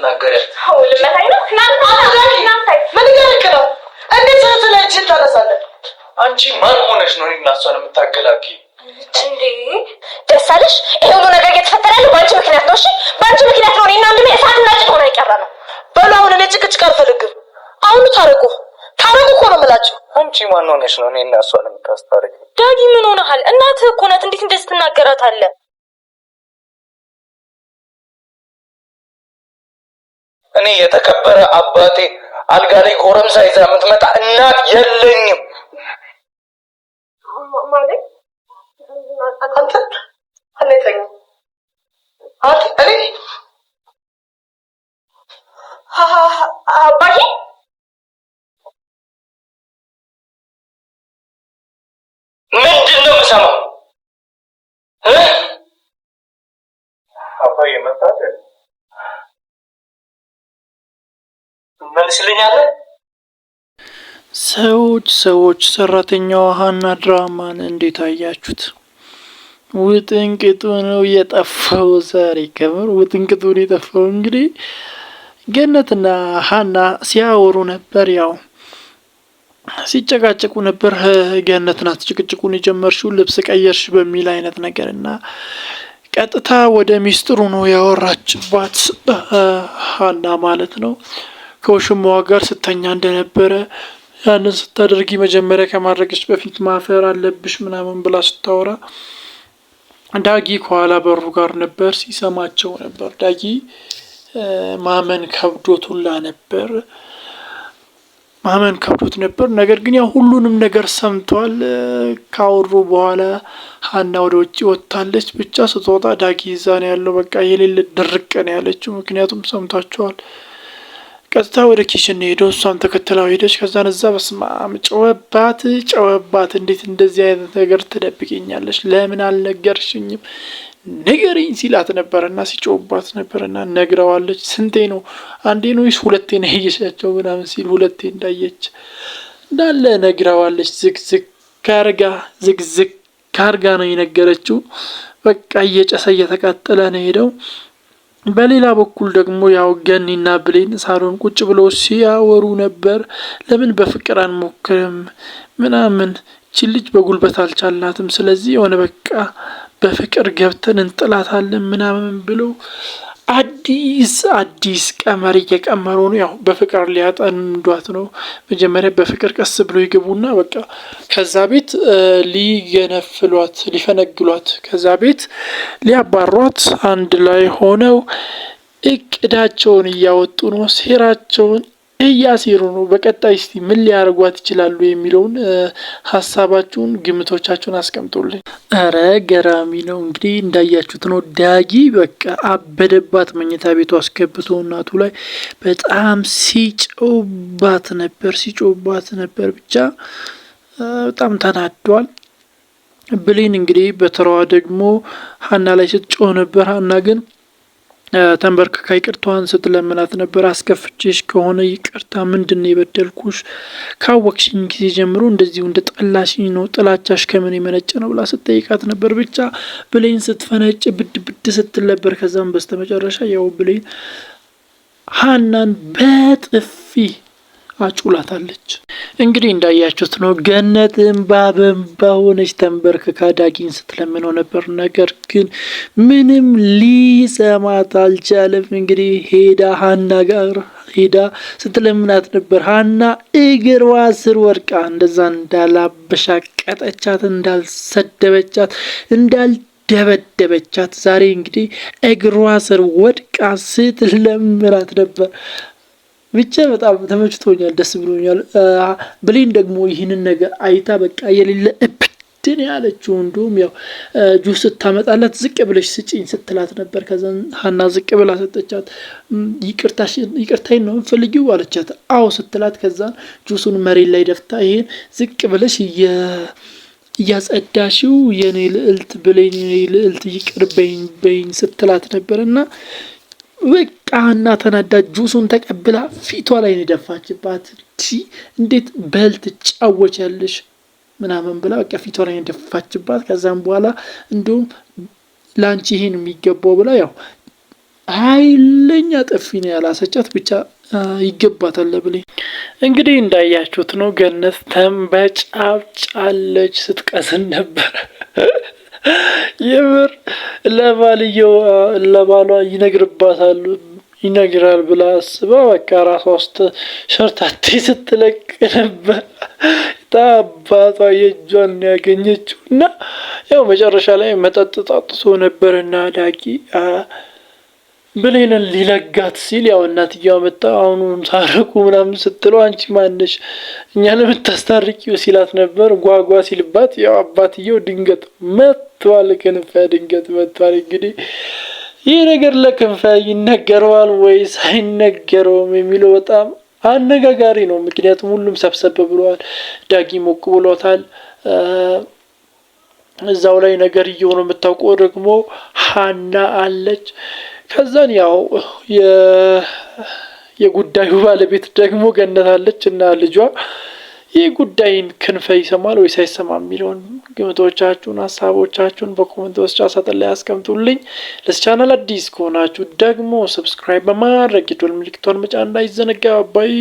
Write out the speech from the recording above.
የምትናገሪያት? ልመታኝ ነው? ናንታይ ምን ይገርክለው? እንዴት ስለእጅን ታነሳለህ? አንቺ ማን ሆነሽ ነው እኔና እሷን የምታገላግዪ? እንዴ ደስ አለሽ? ይሄ ሁሉ ነገር እየተፈጠረ ያለው በአንቺ ምክንያት ነው። እሺ በአንቺ ምክንያት ነው እኔና ወንድሜ እሳትና ጭድ ሆነን የቀረነው። በሉ አሁን እኔ ጭቅጭቅ አልፈልግም። አሁን ታረቁ እኮ ነው የምላችሁ። አንቺ ማን ሆነሽ ነው እኔና እሷን የምታስታርቂ? ዳጊ ምን ሆነሃል? እናትህ እኮ ናት። እንዴት እንደዚህ ትናገራታለህ? እኔ የተከበረ አባቴ አልጋ ላይ ጎረምሳ ይዛ የምትመጣ እናት የለኝም። ማለት አንተ አለተኛ እኔ አባዬ ምንድን ነው የምሰማው? አባዬ መጣት መልስልኛለህ። ሰዎች ሰራተኛዋ ሀና ድራማን እንዴት አያችሁት? ውጥንቅጡ ነው የጠፋው ዛሬ። ከምር ውጥንቅጡ ነው የጠፋው። እንግዲህ ገነትና ሀና ሲያወሩ ነበር፣ ያው ሲጨቃጨቁ ነበር። ገነት ናት ጭቅጭቁን የጀመርሽው ልብስ ቀየርሽ በሚል አይነት ነገር እና ቀጥታ ወደ ሚስጥሩ ነው ያወራችባት ሀና ማለት ነው። ከውሽማዋ ጋር ስተኛ እንደነበረ ያንን ስታደርጊ መጀመሪያ ከማድረግሽ በፊት ማፈር አለብሽ ምናምን ብላ ስታወራ ዳጊ ከኋላ በሩ ጋር ነበር፣ ሲሰማቸው ነበር። ዳጊ ማመን ከብዶት ነበር። ነገር ግን ያው ሁሉንም ነገር ሰምቷል። ካወሩ በኋላ ሀና ወደ ውጭ ወጥታለች። ብቻ ስትወጣ ዳጊ ይዛ ነው ያለው። በቃ የሌለ ድርቅ ነው ያለችው፣ ምክንያቱም ሰምታችኋል። ቀጥታ ወደ ኪችን ሄዶ እሷን ተከትለው ሄደች። ከዛን እዛ በስማም ጨወባት። እንዴት እንደዚህ አይነት ነገር ትደብቅኛለች? ለምን አልነገርሽኝም? ንገሪኝ ሲላት ነበርና ሲጮባት ነበርና ነግረዋለች። ስንቴ ነው? አንዴ ነው ወይስ ሁለቴ ነው ያየሻቸው ምናምን ሲል ሁለቴ እንዳየች እንዳለ ነግረዋለች። ዝግዝግ ካርጋ ነው የነገረችው። በቃ እየጨሰ እየተቃጠለ ነው ሄደው። በሌላ በኩል ደግሞ ያው ገኒና ብሌን ሳሎን ቁጭ ብለው ሲያወሩ ነበር። ለምን በፍቅር አንሞክርም ምናምን፣ እቺ ልጅ በጉልበት አልቻልናትም፣ ስለዚህ የሆነ በቃ በፍቅር ገብተን እንጥላታለን ምናምን ብለው አዲስ ቀመር እየቀመሩ ነው። ያው በፍቅር ሊያጠንዷት ነው። መጀመሪያ በፍቅር ቀስ ብሎ ይገቡና በቃ ከዛ ቤት ሊፈነግሏት፣ ከዛ ቤት ሊያባሯት አንድ ላይ ሆነው እቅዳቸውን እያወጡ ነው። ሴራቸውን እያሴሩ ነው። በቀጣይ እስቲ ምን ሊያደርጓት ይችላሉ የሚለውን ሀሳባችሁን፣ ግምቶቻችሁን አስቀምጡልኝ። አረ ገራሚ ነው። እንግዲህ እንዳያችሁት ነው። ዳጊ በቃ አበደባት። መኝታ ቤቱ አስገብቶ እናቱ ላይ በጣም ሲጮባት ነበር። ብቻ በጣም ተናዷል። ብሌን እንግዲህ በተራዋ ደግሞ ሀና ላይ ስትጮህ ነበር። ሀና ግን ተንበርክካ ይቅርታዋን ስትለምናት ነበር። አስከፍቼሽ ከሆነ ይቅርታ፣ ምንድን የበደልኩሽ? ካወቅሽኝ ጊዜ ጀምሮ እንደዚሁ እንደ ጠላሽኝ ነው፣ ጥላቻሽ ከምን የመነጨ ነው ብላ ስትጠይቃት ነበር። ብቻ ብሌን ስትፈነጭ ብድ ስትል ነበር። ከዛም በስተመጨረሻ ያው ብሌን ሀናን በጥፊ አጩላታለች። እንግዲህ እንዳያችሁት ነው። ገነት እንባ በእንባ ሆነች ተንበርክካ ዳጊን ስትለምነው ነበር። ነገር ግን ምንም ሊሰማት አልቻለም። እንግዲህ ሀና ጋር ሄዳ ስትለምናት ነበር። ሀና እግሯ ስር ወድቃ እንደዛ እንዳላበሻቀጠቻት፣ እንዳልሰደበቻት፣ እንዳልደበደበቻት ዛሬ እንግዲህ እግሯ ስር ወድቃ ስትለምናት ነበር። ብቻ በጣም ተመችቶኛል፣ ደስ ብሎኛል። ብሌን ደግሞ ይህንን ነገር አይታ በቃ የሌለ እብድን ያለችው። እንዲሁም ያው ጁስ ስታመጣላት ዝቅ ብለሽ ስጪኝ ስትላት ነበር። ከዛን ሀና ዝቅ ብላ ሰጠቻት። ይቅርታዬን ነው የምትፈልጊው አለቻት። አዎ ስትላት ከዛን ጁሱን መሬት ላይ ደፍታ ይሄን ዝቅ ብለሽ እያጸዳሽው የኔ ልዕልት ብሌን፣ የኔ ልዕልት ይቅር በይኝ ስትላት ነበር እና በቃ ሀና ተናዳ ጁሱን ተቀብላ ፊቷ ላይ ነው የደፋችባት። እንዴት በል ትጫወቻለሽ ምናምን ብላ በቃ ፊቷ ላይ ነው የደፋችባት። ከዛም በኋላ እንዲሁም ላንቺ ይሄን የሚገባው ብላ ያው ኃይለኛ ጥፊ ነው ያላሰጫት። ብቻ ይገባታል ለብሌን። እንግዲህ እንዳያችሁት ነው ገነት ተንበጫብጫለች፣ ስትቀስን ነበር። የምር ለባሏ ይነግራል ብላ አስባ በቃ ራሷ ውስጥ ሸርታቴ ስትለቅ ነበር። ታባቷ የእጇን ያገኘችው እና ያው መጨረሻ ላይ መጠጥ ጠጥቶ ነበር እና ዳጊ ብሌንን ሊለጋት ሲል ያው እናትየዋ መጣ። አሁኑን ታረቁ ምናምን ስትለው አንቺ ማነሽ እኛ ለምታስታርቂው ሲላት ነበር። ጓጓ ሲልባት ያው አባትየው ድንገት መጥቷል። ክንፈ ድንገት መጥቷል። እንግዲህ ይህ ነገር ለክንፈ ይነገረዋል ወይስ አይነገረውም የሚለው በጣም አነጋጋሪ ነው። ምክንያቱም ሁሉም ሰብሰብ ብለዋል። ዳጊ ሞቅ ብሎታል። እዛው ላይ ነገር እየሆነ የምታውቀው ደግሞ ሀና አለች። ከዛን ያው የጉዳዩ ባለቤት ደግሞ ገነት አለች እና ልጇ። ይህ ጉዳይን ክንፈ ይሰማል ወይስ አይሰማም የሚለውን ግምቶቻችሁን፣ ሀሳቦቻችሁን በኮሜንት መስጫ ሳጥን ላይ አስቀምጡልኝ። ለዚህ ቻናል አዲስ ከሆናችሁ ደግሞ ሰብስክራይብ በማድረግ የደወል ምልክቷን መጫን እንዳይዘነጋ። ባይ